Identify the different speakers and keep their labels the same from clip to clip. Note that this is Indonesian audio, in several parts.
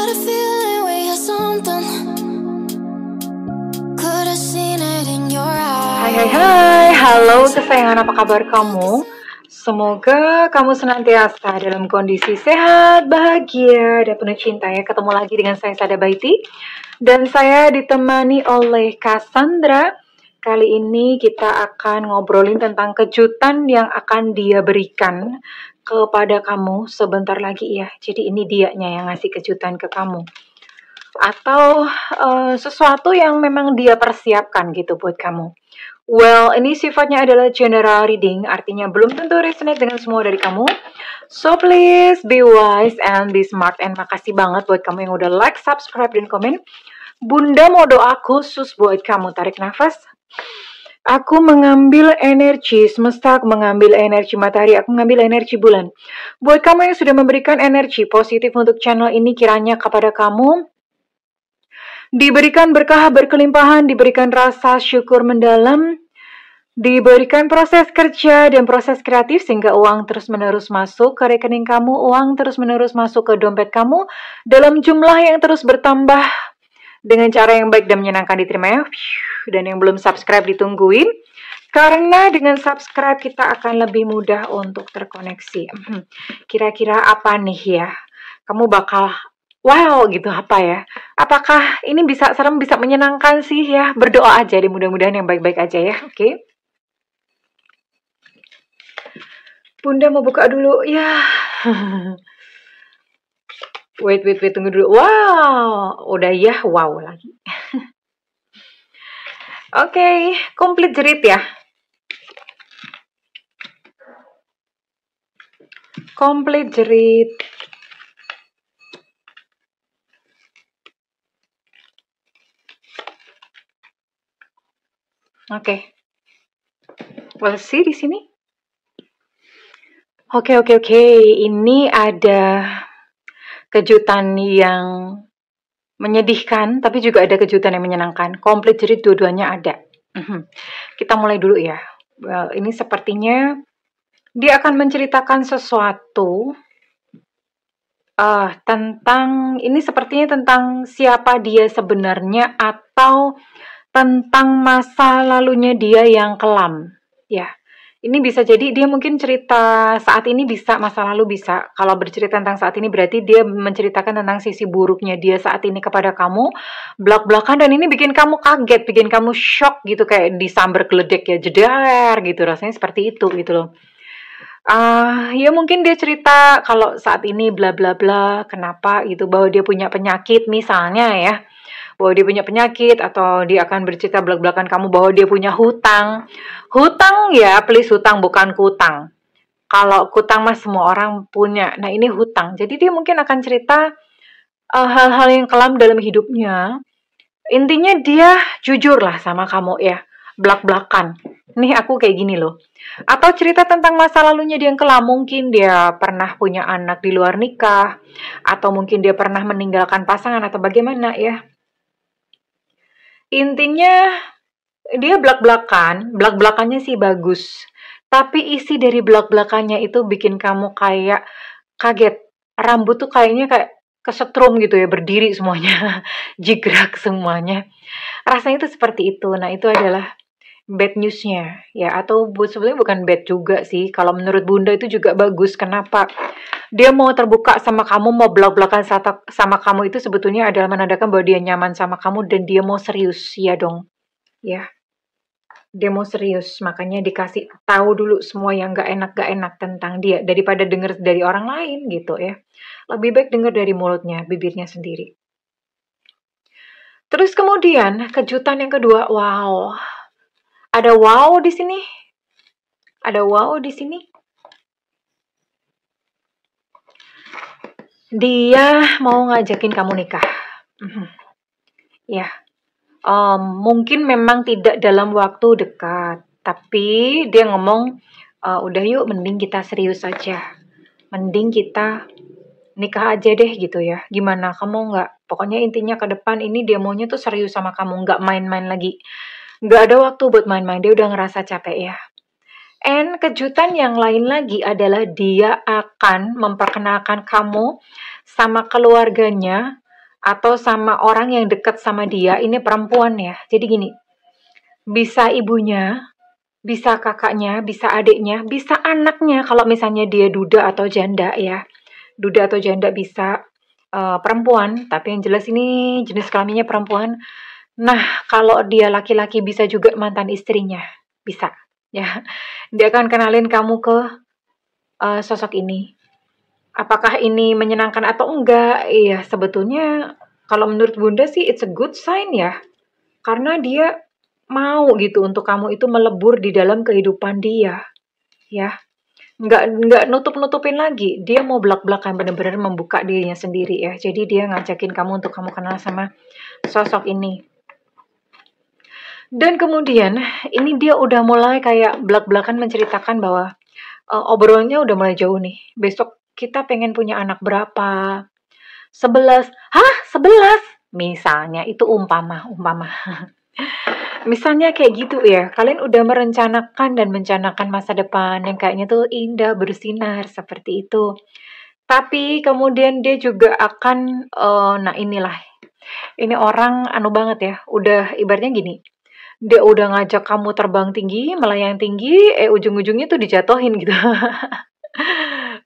Speaker 1: got a feeling we had something. Could have seen it in your eyes.
Speaker 2: Hai, halo kesayangan, apa kabar kamu? Semoga kamu senantiasa dalam kondisi sehat, bahagia, dan penuh cinta ya. Ketemu lagi dengan saya Sada Baiti, dan saya ditemani oleh Cassandra. Kali ini kita akan ngobrolin tentang kejutan yang akan dia berikan kepada kamu sebentar lagi ya. Jadi ini dianya yang ngasih kejutan ke kamu. Atau sesuatu yang memang dia persiapkan gitu buat kamu. Well, ini sifatnya adalah general reading, artinya belum tentu resonate dengan semua dari kamu. So please be wise and be smart. And makasih banget buat kamu yang udah like, subscribe, dan komen. Bunda mau doa khusus buat kamu. Tarik nafas. Aku mengambil energi semesta, aku mengambil energi matahari, aku mengambil energi bulan. Buat kamu yang sudah memberikan energi positif untuk channel ini, kiranya kepada kamu diberikan berkah berkelimpahan, diberikan rasa syukur mendalam, diberikan proses kerja dan proses kreatif sehingga uang terus-menerus masuk ke rekening kamu, uang terus-menerus masuk ke dompet kamu dalam jumlah yang terus bertambah dengan cara yang baik dan menyenangkan, diterima ya. Dan yang belum subscribe ditungguin, karena dengan subscribe kita akan lebih mudah untuk terkoneksi. Kira-kira apa nih ya? Kamu bakal wow gitu apa ya? Apakah ini bisa serem, bisa menyenangkan sih ya? Berdoa aja deh, mudah-mudahan yang baik-baik aja ya. Oke. Bunda mau buka dulu ya. Wait, tunggu dulu. Wow, udah ya, wow lagi. Oke, komplit jerit ya. Komplit jerit. Oke. Well, see di sini. Oke. Ini ada kejutan yang menyedihkan, tapi juga ada kejutan yang menyenangkan. Komplit jerit, dua-duanya ada. Kita mulai dulu ya. Well, ini sepertinya dia akan menceritakan sesuatu ini sepertinya tentang siapa dia sebenarnya atau tentang masa lalunya dia yang kelam. Ya. Ini bisa jadi dia mungkin cerita saat ini, bisa masa lalu bisa. Kalau bercerita tentang saat ini berarti dia menceritakan tentang sisi buruknya dia saat ini kepada kamu, belak-belakan, dan ini bikin kamu kaget, bikin kamu shock gitu, kayak disambar geledek ya, jedar gitu, rasanya seperti itu gitu loh. Ya mungkin dia cerita kalau saat ini bla bla bla, kenapa gitu, bahwa dia punya penyakit misalnya ya. Bahwa dia punya penyakit, atau dia akan bercerita belak-belakan kamu bahwa dia punya hutang. Hutang ya, please, hutang bukan kutang. Kalau kutang mah semua orang punya. Nah, ini hutang. Jadi dia mungkin akan cerita hal-hal yang kelam dalam hidupnya. Intinya dia jujur lah sama kamu ya, belak-belakan. Nih aku kayak gini loh. Atau cerita tentang masa lalunya dia yang kelam. Mungkin dia pernah punya anak di luar nikah, atau mungkin dia pernah meninggalkan pasangan, atau bagaimana ya. Intinya dia belak-belakannya sih bagus. Tapi isi dari belak-belakannya itu bikin kamu kayak kaget. Rambut tuh kayaknya kayak kesetrum gitu ya, berdiri semuanya. Jigrak semuanya. Rasanya itu seperti itu. Nah, itu adalah bad news-nya ya, atau sebenarnya bukan bad juga sih. Kalau menurut Bunda itu juga bagus. Kenapa? Dia mau terbuka sama kamu, mau belak-belakan sama kamu, itu sebetulnya adalah menandakan bahwa dia nyaman sama kamu dan dia mau serius ya dong. Ya. Dia mau serius, makanya dikasih tahu dulu semua yang gak enak tentang dia daripada denger dari orang lain gitu ya. Lebih baik denger dari mulutnya, bibirnya sendiri. Terus kemudian kejutan yang kedua, wow. Ada wow di sini. Ada wow di sini. Dia mau ngajakin kamu nikah. Ya. Mungkin memang tidak dalam waktu dekat, tapi dia ngomong, udah yuk, mending kita serius aja. Mending kita nikah aja deh gitu ya. Gimana, kamu nggak? Pokoknya intinya ke depan ini dia maunya tuh serius sama kamu, nggak main-main lagi. Nggak ada waktu buat main-main, dia udah ngerasa capek ya. And kejutan yang lain lagi adalah dia akan memperkenalkan kamu sama keluarganya atau sama orang yang dekat sama dia, ini perempuan ya. Jadi gini, bisa ibunya, bisa kakaknya, bisa adiknya, bisa anaknya kalau misalnya dia duda atau janda ya. Duda atau janda bisa perempuan, tapi yang jelas ini jenis kelaminnya perempuan. Nah, kalau dia laki-laki bisa juga mantan istrinya, bisa ya. Dia akan kenalin kamu ke sosok ini. Apakah ini menyenangkan atau enggak? Iya, sebetulnya kalau menurut Bunda sih it's a good sign ya. Karena dia mau gitu untuk kamu itu melebur di dalam kehidupan dia, ya. Nggak nutup-nutupin lagi. Dia mau belak-belakan benar-benar membuka dirinya sendiri ya. Jadi dia ngajakin kamu untuk kamu kenal sama sosok ini. Dan kemudian ini dia udah mulai kayak belak-belakan menceritakan bahwa obrolannya udah mulai jauh nih. Besok kita pengen punya anak berapa? 11. Hah? 11? Misalnya itu umpama. Misalnya kayak gitu ya, kalian udah merencanakan dan mencanangkan masa depan yang kayaknya tuh indah, bersinar, seperti itu. Tapi kemudian dia juga akan, nah inilah, ini orang anu banget ya, udah ibaratnya gini, dia udah ngajak kamu terbang tinggi, melayang tinggi, ujung-ujungnya tuh dijatuhin gitu.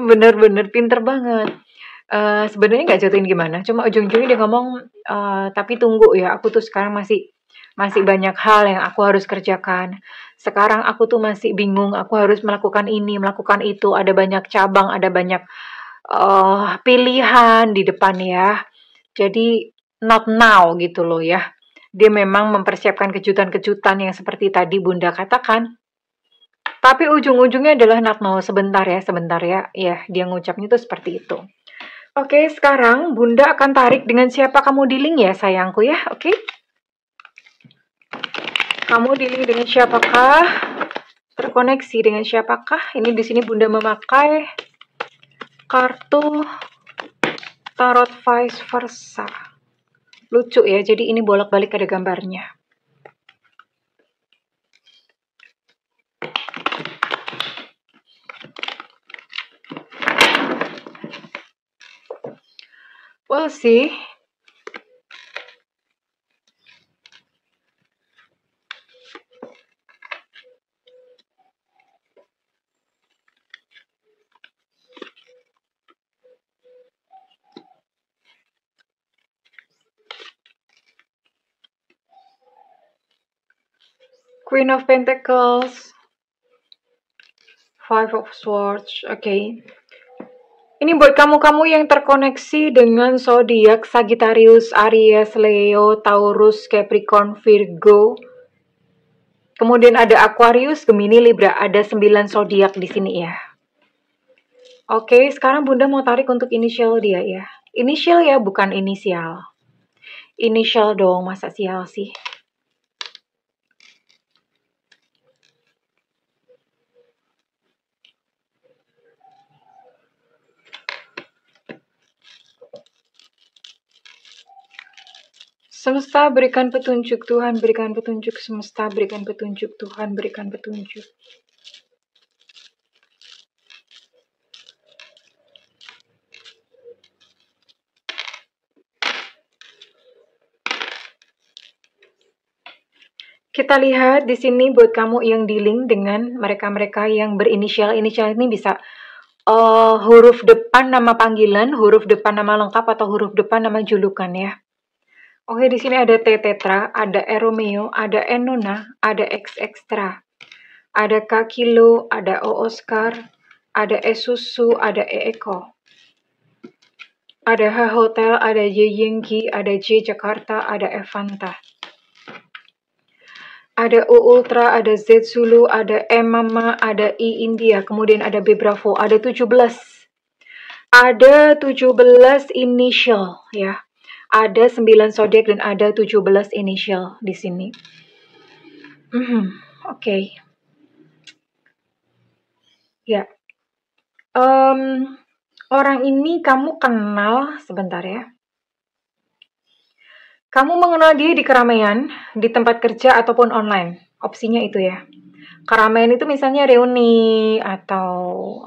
Speaker 2: Bener-bener pinter banget. Sebenarnya nggak jatuhin gimana, cuma ujung-ujungnya dia ngomong, tapi tunggu ya, aku tuh sekarang masih banyak hal yang aku harus kerjakan. Sekarang aku tuh masih bingung, aku harus melakukan ini, melakukan itu, ada banyak cabang, ada banyak pilihan di depan ya. Jadi not now gitu loh ya. Dia memang mempersiapkan kejutan-kejutan yang seperti tadi Bunda katakan. Tapi ujung-ujungnya adalah not now, sebentar ya. Ya, dia ngucapnya tuh seperti itu. Oke, sekarang Bunda akan tarik dengan siapa kamu dealing ya sayangku ya, oke? Kamu dealing dengan siapakah? Terkoneksi dengan siapakah? Ini di sini Bunda memakai kartu tarot vice versa. Lucu ya, jadi ini bolak-balik ada gambarnya. Well sih. Queen of Pentacles, Five of Swords, oke. Ini buat kamu-kamu yang terkoneksi dengan zodiak Sagittarius, Aries, Leo, Taurus, Capricorn, Virgo. Kemudian ada Aquarius, Gemini, Libra. Ada 9 zodiak di sini ya. Oke, sekarang Bunda mau tarik untuk inisial dia ya. Inisial ya, bukan inisial. Inisial dong, masa sial sih. Semesta berikan petunjuk, Tuhan berikan petunjuk, semesta berikan petunjuk, Tuhan berikan petunjuk. Kita lihat di sini buat kamu yang dealing dengan mereka-mereka yang berinisial. Inisial ini bisa huruf depan nama panggilan, huruf depan nama lengkap, atau huruf depan nama julukan ya. Oke, di sini ada T Tetra, ada E Romeo, ada N Nona, ada X Extra, ada K Kilo, ada O Oscar, ada E Susu, ada E Eko, ada H Hotel, ada J Yankee, ada J Jakarta, ada E Fanta, ada U Ultra, ada Z Zulu, ada M Mama, ada I India, kemudian ada B Bravo, ada 17. Ada 17 initial ya. Ada 9 zodiak dan ada 17 initial di sini. Oke. Ya. Orang ini kamu kenal sebentar ya. Kamu mengenal dia di keramaian, di tempat kerja ataupun online. Opsinya itu ya. Keramaian itu misalnya reuni atau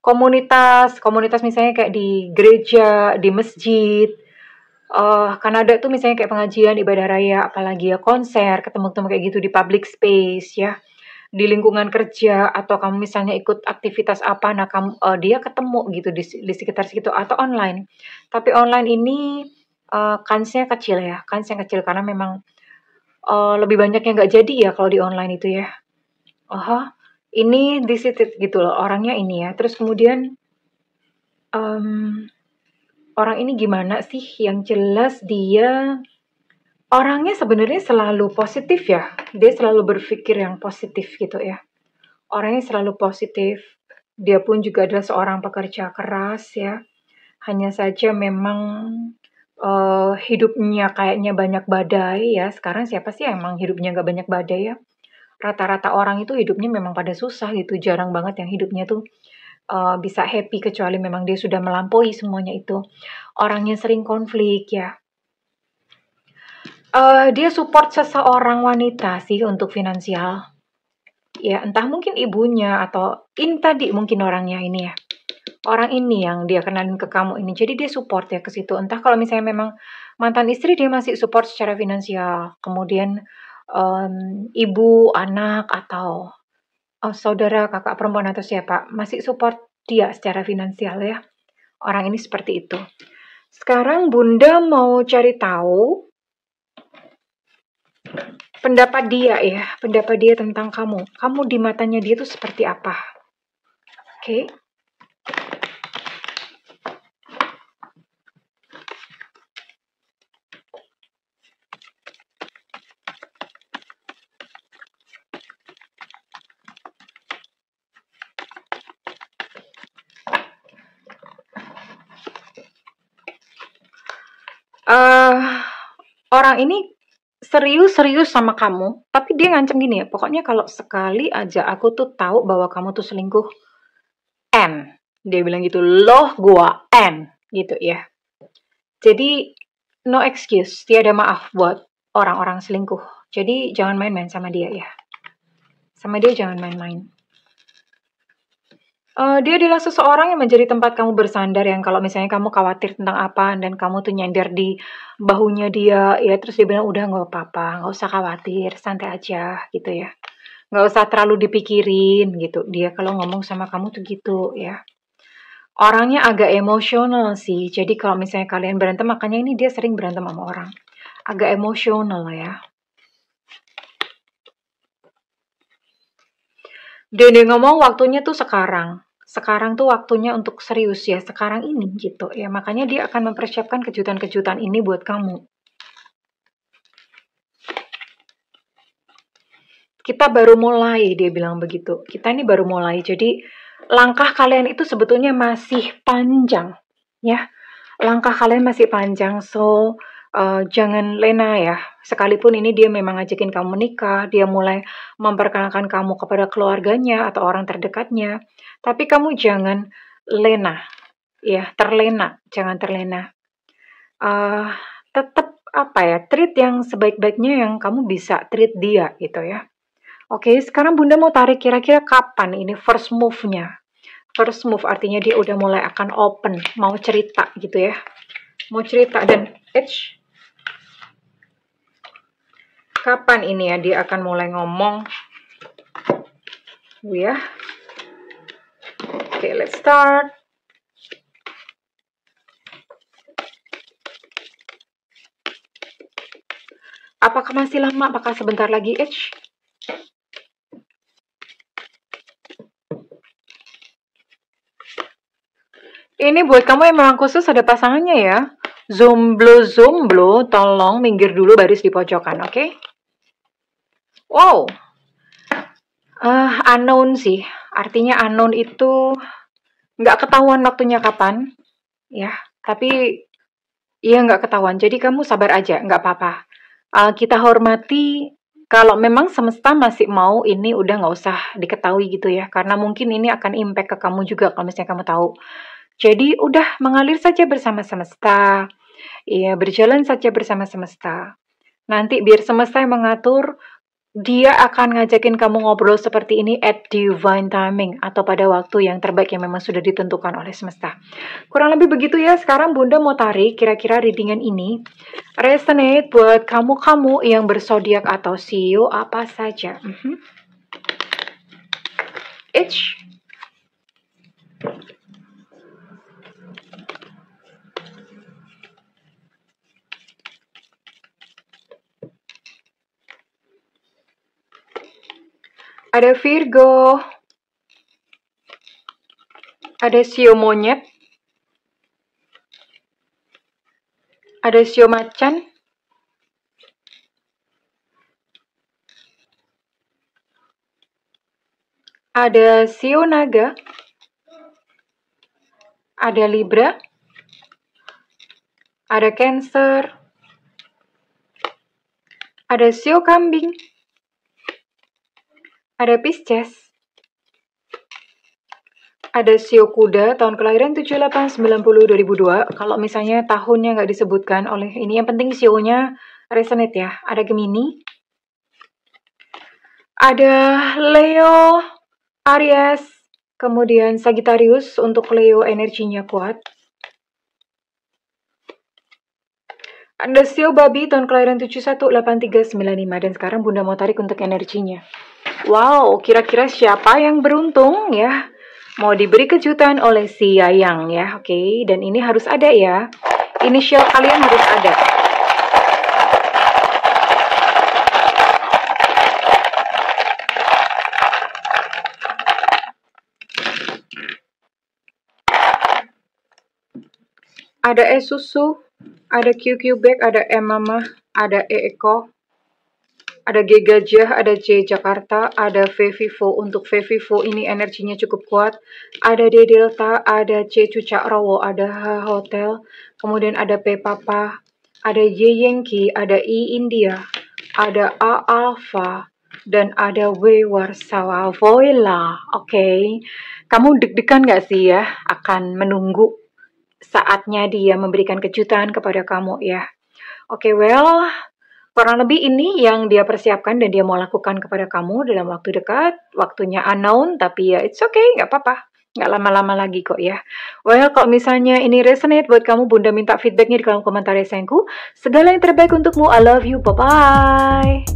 Speaker 2: komunitas misalnya kayak di gereja, di masjid, Kan ada tuh misalnya kayak pengajian, ibadah raya, apalagi ya konser, ketemu-ketemu kayak gitu di public space ya, di lingkungan kerja atau kamu misalnya ikut aktivitas apa, nah dia ketemu gitu di sekitar situ atau online. Tapi online ini kansnya kecil ya, kansnya kecil karena memang lebih banyak yang nggak jadi ya kalau di online itu ya. Ini this is it gitu loh, orangnya ini ya. Terus kemudian orang ini gimana sih? Yang jelas dia orangnya sebenarnya selalu positif ya. Dia selalu berpikir yang positif gitu ya. Orangnya selalu positif. Dia pun juga adalah seorang pekerja keras ya. Hanya saja memang hidupnya kayaknya banyak badai ya. Sekarang siapa sih yang emang hidupnya nggak banyak badai ya? Rata-rata orang itu hidupnya memang pada susah gitu. Jarang banget yang hidupnya tuh bisa happy kecuali memang dia sudah melampaui semuanya itu. Orangnya sering konflik ya. Dia support seseorang wanita sih untuk finansial. Ya, entah mungkin ibunya atau ini tadi mungkin orangnya ini ya. Orang ini yang dia kenalin ke kamu ini. Jadi dia support ya ke situ. Entah kalau misalnya memang mantan istri dia masih support secara finansial. Kemudian ibu, anak atau saudara, kakak perempuan atau siapa masih support dia secara finansial ya. Orang ini seperti itu. Sekarang Bunda mau cari tahu pendapat dia ya, pendapat dia tentang kamu. Kamu di matanya dia tuh seperti apa? Oke. Orang ini serius-serius sama kamu, tapi dia ngancem gini ya, pokoknya kalau sekali aja aku tuh tahu bahwa kamu tuh selingkuh, N. Dia bilang gitu, loh gua N, gitu ya. Jadi, no excuse, tiada maaf buat orang-orang selingkuh. Jadi, jangan main-main sama dia ya. Sama dia jangan main-main. Dia adalah seseorang yang menjadi tempat kamu bersandar yang kalau misalnya kamu khawatir tentang apa dan kamu tuh nyender di bahunya dia, ya terus dia bilang udah nggak apa-apa, nggak usah khawatir, santai aja gitu ya. Nggak usah terlalu dipikirin gitu. Dia kalau ngomong sama kamu tuh gitu ya. Orangnya agak emosional sih. Jadi kalau misalnya kalian berantem, makanya ini dia sering berantem sama orang. Agak emosional ya. Dia ngomong waktunya tuh sekarang. Sekarang tuh waktunya untuk serius ya. Sekarang ini gitu ya. Makanya dia akan mempersiapkan kejutan-kejutan ini buat kamu. Kita baru mulai, dia bilang begitu. Kita ini baru mulai. Jadi langkah kalian itu sebetulnya masih panjang ya. Langkah kalian masih panjang. So jangan lena ya. Sekalipun ini dia memang ngajakin kamu menikah, dia mulai memperkenalkan kamu kepada keluarganya atau orang terdekatnya, tapi kamu jangan lena, ya, terlena, jangan terlena. Tetap apa ya, treat yang sebaik-baiknya yang kamu bisa treat dia gitu ya. Oke, sekarang Bunda mau tarik kira-kira kapan ini first move-nya. First move artinya dia udah mulai akan open, mau cerita gitu ya. Mau cerita dan kapan ini ya dia akan mulai ngomong ya. Oke, let's start. Apakah masih lama? Apakah sebentar lagi? Ini buat kamu yang memang khusus ada pasangannya ya. Zomblo, tolong minggir dulu baris di pojokan, oke? Wow, unknown sih. Artinya unknown itu nggak ketahuan waktunya kapan, ya. Tapi ya nggak ketahuan. Jadi kamu sabar aja, nggak apa-apa. Kita hormati kalau memang semesta masih mau ini udah nggak usah diketahui gitu ya. Karena mungkin ini akan impact ke kamu juga kalau misalnya kamu tahu. Jadi udah mengalir saja bersama semesta. Iya, berjalan saja bersama semesta. Nanti biar semesta yang mengatur dia akan ngajakin kamu ngobrol seperti ini at divine timing atau pada waktu yang terbaik yang memang sudah ditentukan oleh semesta. Kurang lebih begitu ya. Sekarang Bunda mau tarik kira-kira readingan ini resonate buat kamu-kamu yang berzodiak atau Sio apa saja. Each. Ada Virgo, ada Sio monyet, ada Sio macan, ada Sio naga, ada Libra, ada Cancer, ada Sio kambing, ada Pisces, ada Sio kuda tahun kelahiran 78, 90, 2002. Kalau misalnya tahunnya nggak disebutkan oleh ini, yang penting Sionya resonate ya. Ada Gemini, ada Leo, Aries, kemudian Sagittarius. Untuk Leo energinya kuat. Ada Sio babi tahun kelahiran 71, 83, 95. Dan sekarang Bunda mau tarik untuk energinya. Wow, kira-kira siapa yang beruntung ya? Mau diberi kejutan oleh si Yayang ya, oke. Dan ini harus ada ya. Inisial kalian harus ada. Ada E susu, ada QQ bag, ada E mama, ada E eko, ada G gajah, ada C Jakarta, ada V Vivo. Untuk V Vivo ini energinya cukup kuat. Ada D Delta, ada C Cucak Rowo, ada H Hotel, kemudian ada P Papa, ada Y Yankee, ada I India, ada A Alpha, dan ada W Warsawa. Voila, oke. Kamu deg-degan gak sih ya akan menunggu saatnya dia memberikan kejutan kepada kamu ya? Oke, well, kurang lebih ini yang dia persiapkan dan dia mau lakukan kepada kamu dalam waktu dekat. Waktunya unknown, tapi ya it's okay, nggak apa-apa. Nggak lama-lama lagi kok ya. Well, kalau misalnya ini resonate buat kamu, Bunda minta feedbacknya di kolom komentar sayangku. Segala yang terbaik untukmu. I love you. Bye-bye.